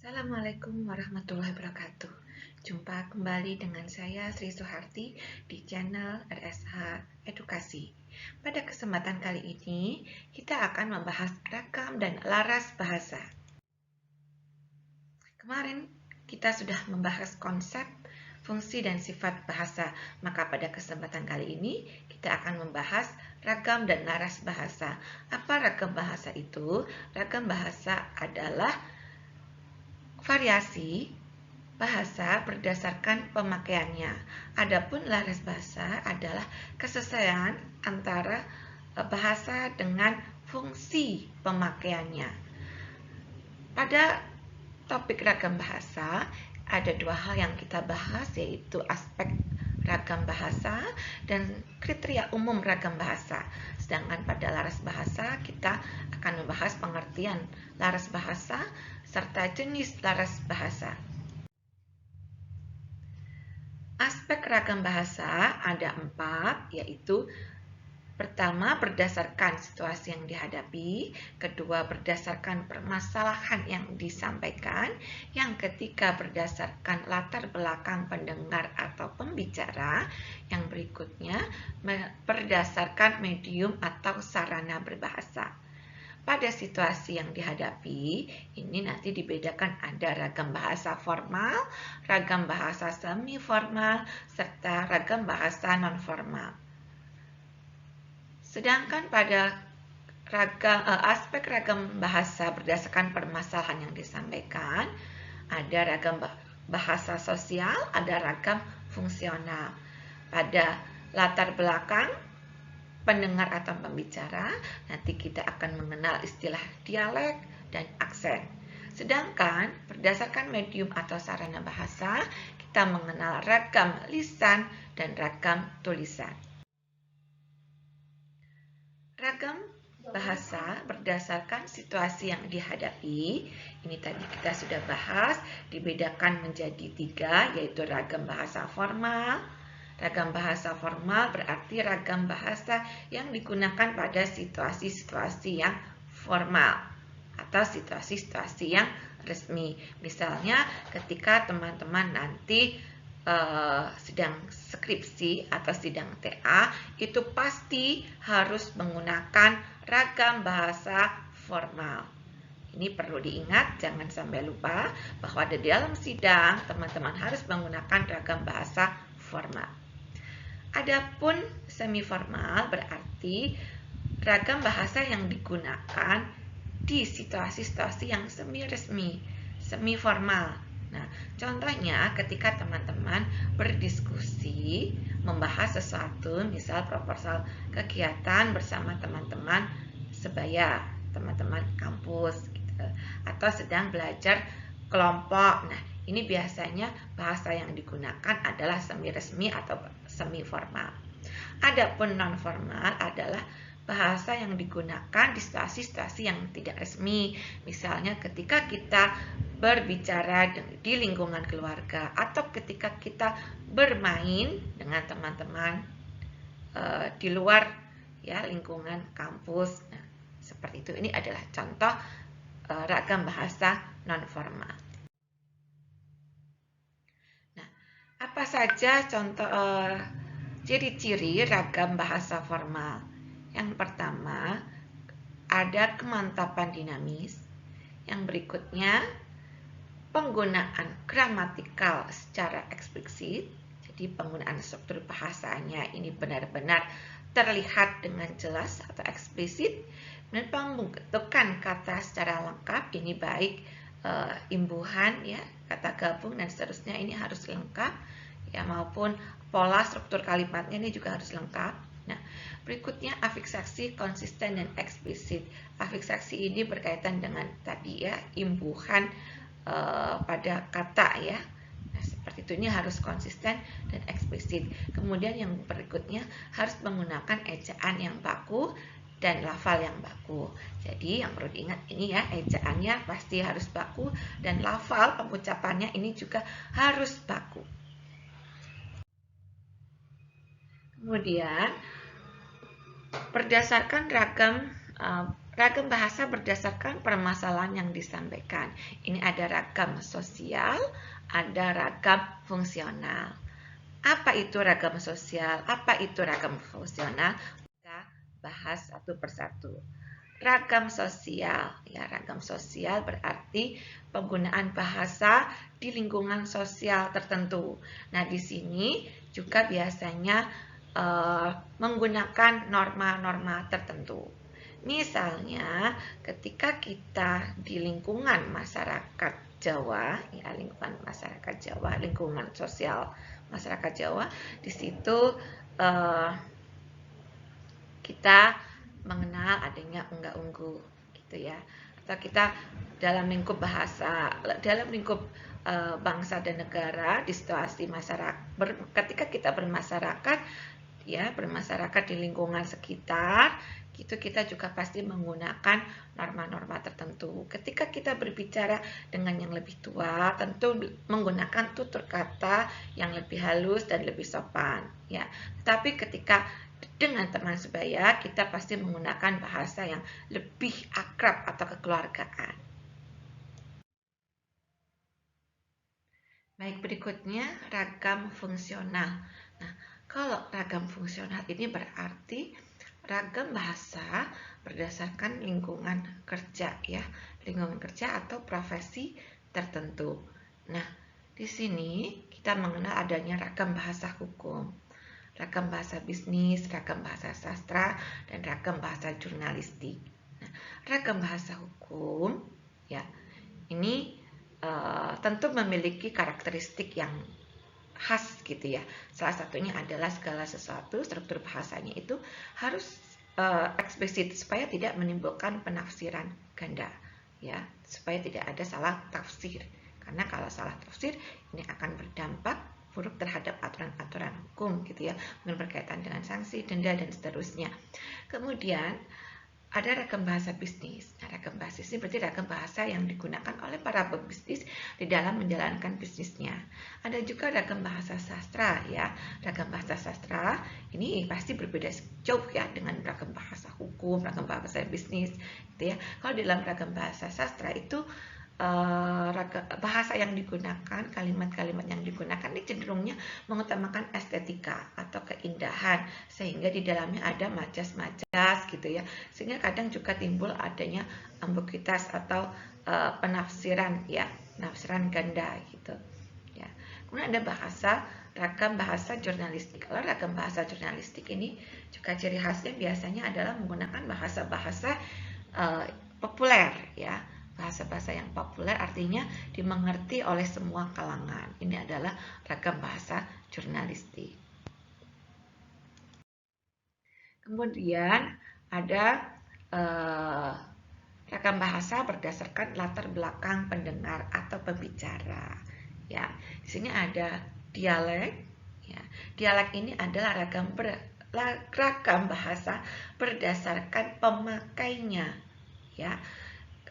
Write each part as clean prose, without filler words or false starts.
Assalamualaikum warahmatullahi wabarakatuh. Jumpa kembali dengan saya Sri Suharti di channel RSH Edukasi. Pada kesempatan kali ini, kita akan membahas ragam dan laras bahasa. Kemarin kita sudah membahas konsep, fungsi, dan sifat bahasa. Maka pada kesempatan kali ini, kita akan membahas ragam dan laras bahasa. Apa ragam bahasa itu? Ragam bahasa adalah variasi bahasa berdasarkan pemakaiannya. Adapun laras bahasa adalah kesesuaian antara bahasa dengan fungsi pemakaiannya. Pada topik ragam bahasa, ada dua hal yang kita bahas, yaitu aspek ragam bahasa dan kriteria umum ragam bahasa. Sedangkan pada laras bahasa, kita akan membahas pengertian laras bahasa serta jenis laras bahasa. Aspek ragam bahasa ada 4, yaitu pertama, berdasarkan situasi yang dihadapi. Kedua, berdasarkan permasalahan yang disampaikan. Yang ketiga, berdasarkan latar belakang pendengar atau pembicara. Yang berikutnya, berdasarkan medium atau sarana berbahasa. Pada situasi yang dihadapi, ini nanti dibedakan ada ragam bahasa formal, ragam bahasa semi formal, serta ragam bahasa non-formal. Sedangkan pada aspek ragam bahasa berdasarkan permasalahan yang disampaikan, ada ragam bahasa sosial, ada ragam fungsional. Pada latar belakang pendengar atau pembicara, nanti kita akan mengenal istilah dialek dan aksen. Sedangkan berdasarkan medium atau sarana bahasa, kita mengenal ragam lisan dan ragam tulisan. Ragam bahasa berdasarkan situasi yang dihadapi. Ini tadi kita sudah bahas, dibedakan menjadi 3, yaitu ragam bahasa formal. Ragam bahasa formal berarti ragam bahasa yang digunakan pada situasi-situasi yang formal atau situasi-situasi yang resmi. Misalnya ketika teman-teman nanti sedang skripsi atau sidang TA, itu pasti harus menggunakan ragam bahasa formal. Ini perlu diingat, jangan sampai lupa bahwa di dalam sidang teman-teman harus menggunakan ragam bahasa formal. Adapun semi formal berarti ragam bahasa yang digunakan di situasi-situasi yang semi resmi, semi formal. Nah, contohnya ketika teman-teman berdiskusi, membahas sesuatu, misal proposal kegiatan bersama teman-teman sebaya, teman-teman kampus, gitu, atau sedang belajar kelompok. Nah, ini biasanya bahasa yang digunakan adalah semi resmi atau semi formal. Adapun non formal adalah bahasa yang digunakan di situasi-situasi yang tidak resmi. Misalnya ketika kita berbicara di lingkungan keluarga atau ketika kita bermain dengan teman-teman di luar ya lingkungan kampus. Nah, seperti itu. Ini adalah contoh ragam bahasa non formal. Nah, apa saja contoh ciri-ciri ragam bahasa formal? Yang pertama, ada kemantapan dinamis. Yang berikutnya, penggunaan gramatikal secara eksplisit. Jadi penggunaan struktur bahasanya ini benar-benar terlihat dengan jelas atau eksplisit. Dan pembentukan kata secara lengkap, ini baik imbuhan ya, kata gabung dan seterusnya ini harus lengkap ya, maupun pola struktur kalimatnya ini juga harus lengkap. Nah, berikutnya afiksasi konsisten dan eksplisit. Afiksasi ini berkaitan dengan tadi ya, imbuhan pada kata ya. Nah, seperti itu, ini harus konsisten dan eksplisit. Kemudian yang berikutnya harus menggunakan ejaan yang baku dan lafal yang baku. Jadi yang perlu diingat ini ya, ejaannya pasti harus baku dan lafal pengucapannya ini juga harus baku. Kemudian berdasarkan ragam ragam bahasa berdasarkan permasalahan yang disampaikan. Ini ada ragam sosial, ada ragam fungsional. Apa itu ragam sosial? Apa itu ragam fungsional? Kita bahas satu persatu. Ragam sosial, ya, ragam sosial berarti penggunaan bahasa di lingkungan sosial tertentu. Nah, di sini juga biasanya menggunakan norma-norma tertentu. Misalnya, ketika kita di lingkungan masyarakat Jawa, ya, lingkungan masyarakat Jawa, lingkungan sosial masyarakat Jawa, di situ kita mengenal adanya unggah-ungguh gitu ya, atau kita dalam lingkup bahasa, dalam lingkup bangsa dan negara di situasi masyarakat, ketika kita bermasyarakat ya, bermasyarakat di lingkungan sekitar gitu, kita juga pasti menggunakan norma-norma tertentu. Ketika kita berbicara dengan yang lebih tua, tentu menggunakan tutur kata yang lebih halus dan lebih sopan ya. Tapi ketika dengan teman sebaya, kita pasti menggunakan bahasa yang lebih akrab atau kekeluargaan. Baik, berikutnya ragam fungsional. Nah, kalau ragam fungsional ini berarti ragam bahasa berdasarkan lingkungan kerja ya, lingkungan kerja atau profesi tertentu. Nah, di sini kita mengenal adanya ragam bahasa hukum, ragam bahasa bisnis, ragam bahasa sastra, dan ragam bahasa jurnalistik. Nah, ragam bahasa hukum ya, ini tentu memiliki karakteristik yang khas gitu ya. Salah satunya adalah segala sesuatu struktur bahasanya itu harus eksplisit supaya tidak menimbulkan penafsiran ganda ya, supaya tidak ada salah tafsir. Karena kalau salah tafsir ini akan berdampak buruk terhadap aturan-aturan hukum gitu ya, berkaitan dengan sanksi, denda dan seterusnya. Kemudian ada ragam bahasa bisnis. Nah, ragam bahasa ini berarti ragam bahasa yang digunakan oleh para pebisnis di dalam menjalankan bisnisnya. Ada juga ragam bahasa sastra ya. Ragam bahasa sastra ini pasti berbeda jauh ya dengan ragam bahasa hukum, ragam bahasa bisnis gitu ya. Kalau dalam ragam bahasa sastra itu bahasa yang digunakan, kalimat-kalimat yang digunakan ini cenderungnya mengutamakan estetika atau keindahan, sehingga di dalamnya ada majas-majas gitu ya, sehingga kadang juga timbul adanya ambiguitas atau penafsiran ya, penafsiran ganda gitu ya. Kemudian ada ragam bahasa jurnalistik. Kalau ragam bahasa jurnalistik ini juga ciri khasnya biasanya adalah menggunakan bahasa-bahasa populer ya. Bahasa-bahasa yang populer artinya dimengerti oleh semua kalangan. Ini adalah ragam bahasa jurnalistik. Kemudian ada ragam bahasa berdasarkan latar belakang pendengar atau pembicara. Ya, di sini ada dialek. Ya, dialek ini adalah ragam bahasa berdasarkan pemakainya. Ya,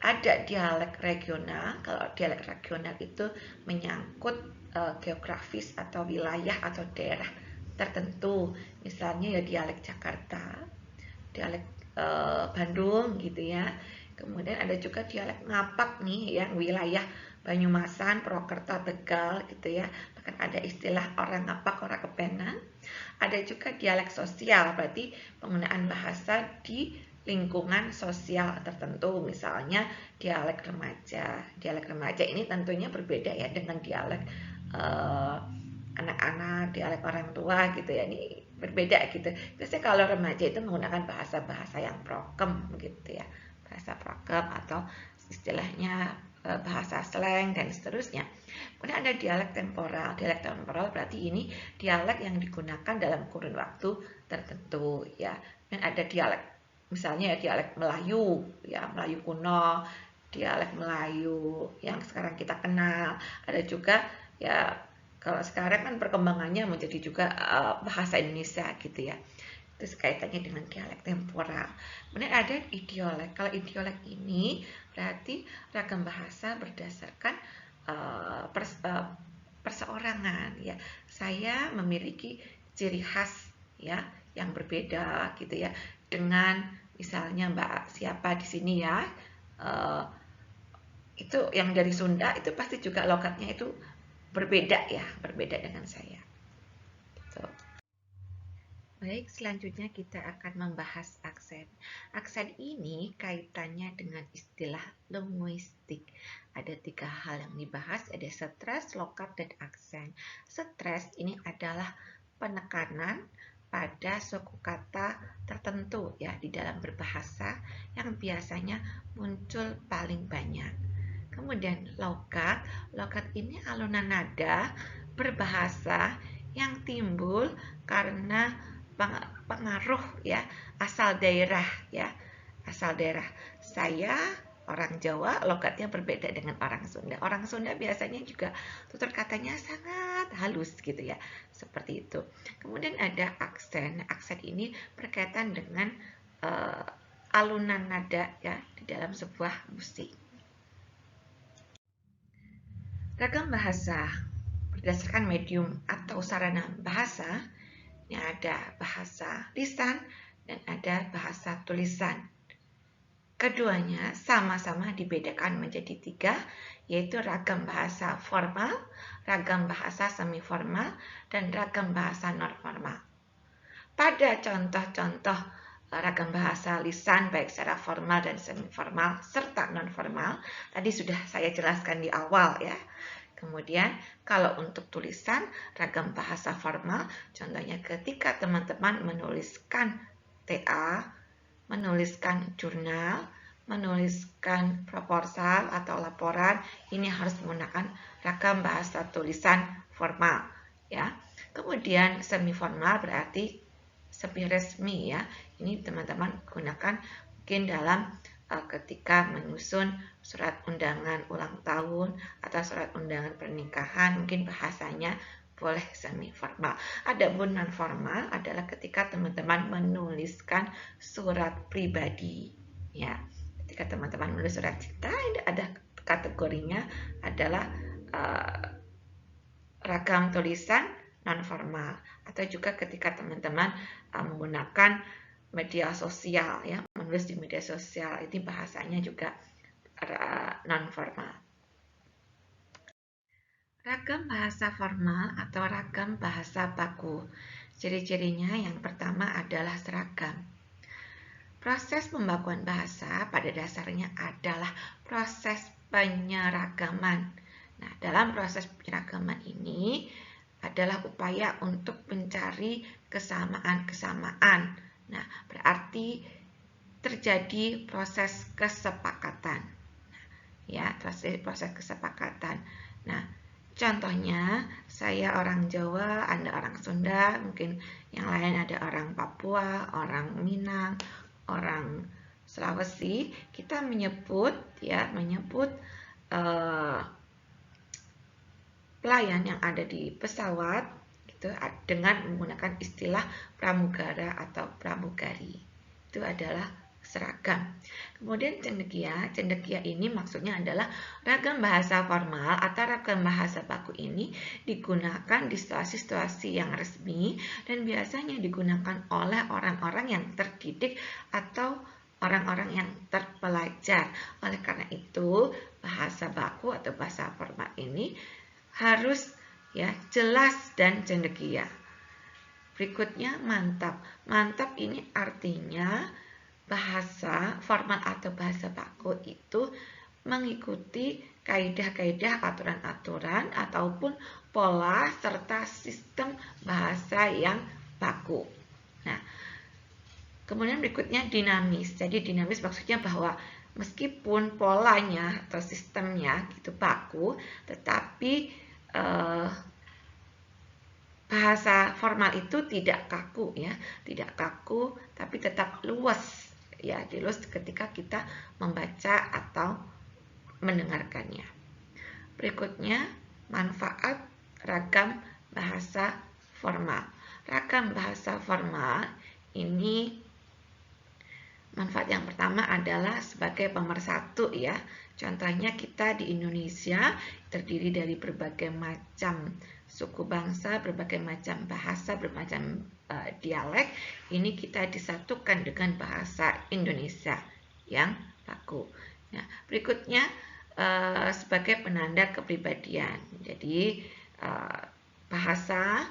ada dialek regional. Kalau dialek regional itu menyangkut geografis atau wilayah atau daerah tertentu. Misalnya ya dialek Jakarta, dialek Bandung gitu ya. Kemudian ada juga dialek Ngapak nih yang wilayah Banyumasan, Purwokerto, Tegal gitu ya. Bahkan ada istilah orang Ngapak, orang Kepenan. Ada juga dialek sosial, berarti penggunaan bahasa di lingkungan sosial tertentu, misalnya dialek remaja. Dialek remaja ini tentunya berbeda ya dengan dialek anak-anak, dialek orang tua gitu ya, ini berbeda gitu. Biasanya kalau remaja itu menggunakan bahasa-bahasa yang prokem gitu ya, bahasa prokem atau istilahnya bahasa slang dan seterusnya. Kemudian ada dialek temporal. Dialek temporal berarti ini dialek yang digunakan dalam kurun waktu tertentu ya. Dan ada dialek misalnya dialek Melayu ya, Melayu kuno, dialek Melayu yang sekarang kita kenal. Ada juga ya, kalau sekarang kan perkembangannya menjadi juga bahasa Indonesia gitu ya. Itu kaitannya dengan dialek temporal. Kemudian ada idiolek. Kalau idiolek ini berarti ragam bahasa berdasarkan perseorangan ya. Saya memiliki ciri khas ya yang berbeda gitu ya dengan Misalnya Mbak siapa di sini ya, itu yang dari Sunda itu pasti juga logatnya itu berbeda ya, berbeda dengan saya. Gitu. Baik, selanjutnya kita akan membahas aksen. Aksen ini kaitannya dengan istilah linguistik. Ada 3 hal yang dibahas, ada stres, logat, dan aksen. Stres ini adalah penekanan pada suku kata tertentu ya di dalam berbahasa yang biasanya muncul paling banyak. Kemudian logat ini alunan nada berbahasa yang timbul karena pengaruh ya asal daerah ya. Asal daerah. Saya orang Jawa logatnya berbeda dengan orang Sunda. Orang Sunda biasanya juga tutur katanya sangat halus gitu ya. Seperti itu. Kemudian ada aksen. Aksen ini berkaitan dengan alunan nada ya di dalam sebuah musik. Ragam bahasa berdasarkan medium atau sarana bahasa, ini ada bahasa lisan dan ada bahasa tulisan. Keduanya sama-sama dibedakan menjadi 3, yaitu ragam bahasa formal, ragam bahasa semi-formal, dan ragam bahasa non-formal. Pada contoh-contoh ragam bahasa lisan baik secara formal dan semi-formal serta non-formal, tadi sudah saya jelaskan di awal ya. Kemudian kalau untuk tulisan ragam bahasa formal, contohnya ketika teman-teman menuliskan TA, menuliskan jurnal, menuliskan proposal atau laporan, ini harus menggunakan ragam bahasa tulisan formal ya. Kemudian semi formal berarti semi resmi ya. Ini teman-teman gunakan mungkin dalam ketika menyusun surat undangan ulang tahun atau surat undangan pernikahan, mungkin bahasanya boleh semi formal. Adapun non formal adalah ketika teman-teman menuliskan surat pribadi ya. Ketika teman-teman menulis surat cinta, ada kategorinya adalah ragam tulisan non formal, atau juga ketika teman-teman menggunakan media sosial ya, menulis di media sosial, ini bahasanya juga non formal. Ragam bahasa formal atau ragam bahasa baku. Ciri-cirinya yang pertama adalah seragam. Proses pembakuan bahasa pada dasarnya adalah proses penyeragaman. Nah, dalam proses penyeragaman ini adalah upaya untuk mencari kesamaan-kesamaan. Nah, berarti terjadi proses kesepakatan. Ya, proses kesepakatan. Nah, contohnya saya orang Jawa, Anda orang Sunda, mungkin yang lain ada orang Papua, orang Minang, orang Sulawesi. Kita menyebut pelayan yang ada di pesawat gitu dengan menggunakan istilah pramugara atau pramugari. Itu adalah seragam. Kemudian cendekia ini maksudnya adalah ragam bahasa formal atau ragam bahasa baku ini digunakan di situasi-situasi yang resmi dan biasanya digunakan oleh orang-orang yang terdidik atau orang-orang yang terpelajar. Oleh karena itu, bahasa baku atau bahasa formal ini harus ya jelas dan cendekia. Berikutnya mantap. Mantap ini artinya bahasa formal atau bahasa baku itu mengikuti kaidah-kaidah, aturan-aturan ataupun pola serta sistem bahasa yang baku. Nah, kemudian berikutnya dinamis. Jadi dinamis maksudnya bahwa meskipun polanya atau sistemnya gitu baku, tetapi bahasa formal itu tidak kaku ya, tidak kaku tapi tetap luas ya, luas ketika kita membaca atau mendengarkannya. Berikutnya manfaat ragam bahasa formal. Ragam bahasa formal ini Manfaat yang pertama adalah sebagai pemersatu ya. Contohnya kita di Indonesia terdiri dari berbagai macam suku bangsa, berbagai macam bahasa, bermacam dialek. Ini kita disatukan dengan bahasa Indonesia yang baku. Nah, berikutnya sebagai penanda kepribadian. Jadi bahasa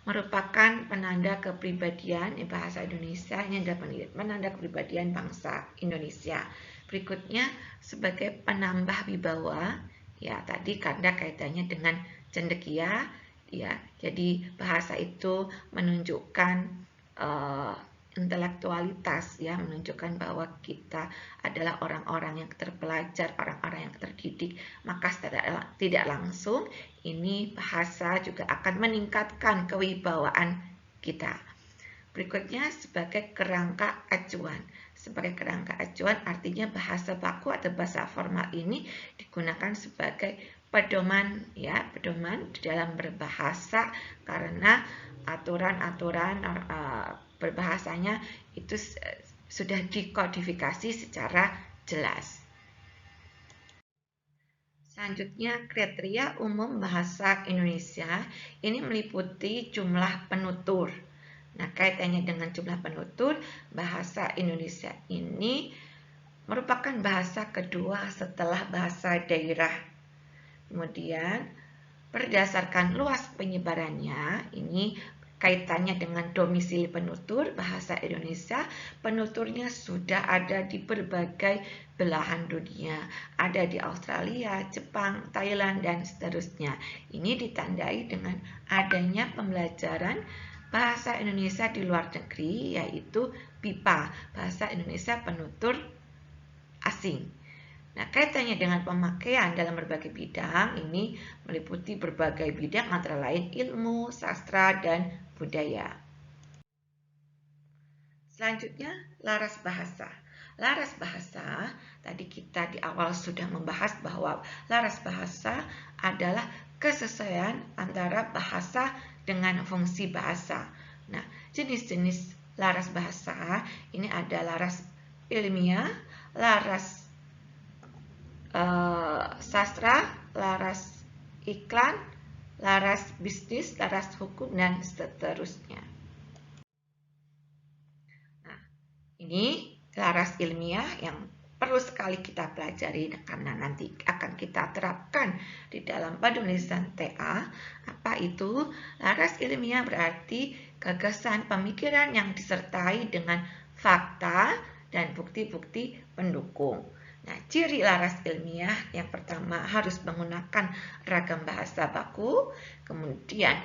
merupakan penanda kepribadian bahasa Indonesia yang dapat penanda kepribadian bangsa Indonesia. Berikutnya sebagai penambah wibawa, ya tadi karena kaitannya dengan cendekia, ya jadi bahasa itu menunjukkan intelektualitas, ya menunjukkan bahwa kita adalah orang-orang yang terpelajar, orang-orang yang terdidik, maka tidak langsung ini bahasa juga akan meningkatkan kewibawaan kita. Berikutnya sebagai kerangka acuan. Sebagai kerangka acuan artinya bahasa baku atau bahasa formal ini digunakan sebagai pedoman, ya pedoman di dalam berbahasa, karena aturan-aturan berbahasanya itu sudah dikodifikasi secara jelas. Selanjutnya, kriteria umum bahasa Indonesia ini meliputi jumlah penutur. Nah, kaitannya dengan jumlah penutur, bahasa Indonesia ini merupakan bahasa kedua setelah bahasa daerah. Kemudian, berdasarkan luas penyebarannya, ini kaitannya dengan domisili penutur, bahasa Indonesia penuturnya sudah ada di berbagai belahan dunia. Ada di Australia, Jepang, Thailand, dan seterusnya. Ini ditandai dengan adanya pembelajaran bahasa Indonesia di luar negeri, yaitu BIPA, Bahasa Indonesia Penutur Asing. Nah, kaitannya dengan pemakaian dalam berbagai bidang ini meliputi berbagai bidang antara lain ilmu, sastra, dan budaya. Selanjutnya, laras bahasa. Laras bahasa, tadi kita di awal sudah membahas bahwa laras bahasa adalah kesesuaian antara bahasa dengan fungsi bahasa. Nah, jenis-jenis laras bahasa ini ada laras ilmiah, laras sastra, laras iklan, laras bisnis, laras hukum, dan seterusnya. Nah, ini laras ilmiah yang perlu sekali kita pelajari karena nanti akan kita terapkan di dalam penulisan TA. Apa itu? Laras ilmiah berarti gagasan pemikiran yang disertai dengan fakta dan bukti-bukti pendukung. Nah, ciri laras ilmiah yang pertama harus menggunakan ragam bahasa baku, kemudian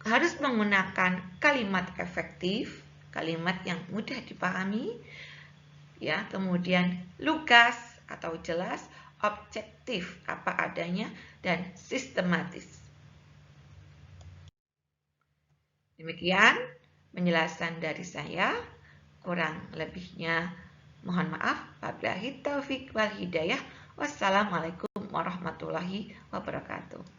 harus menggunakan kalimat efektif, kalimat yang mudah dipahami, ya, kemudian lugas atau jelas, objektif apa adanya, dan sistematis. Demikian penjelasan dari saya, kurang lebihnya mohon maaf. Wabillahi taufik wal hidayah. Wassalamualaikum warahmatullahi wabarakatuh.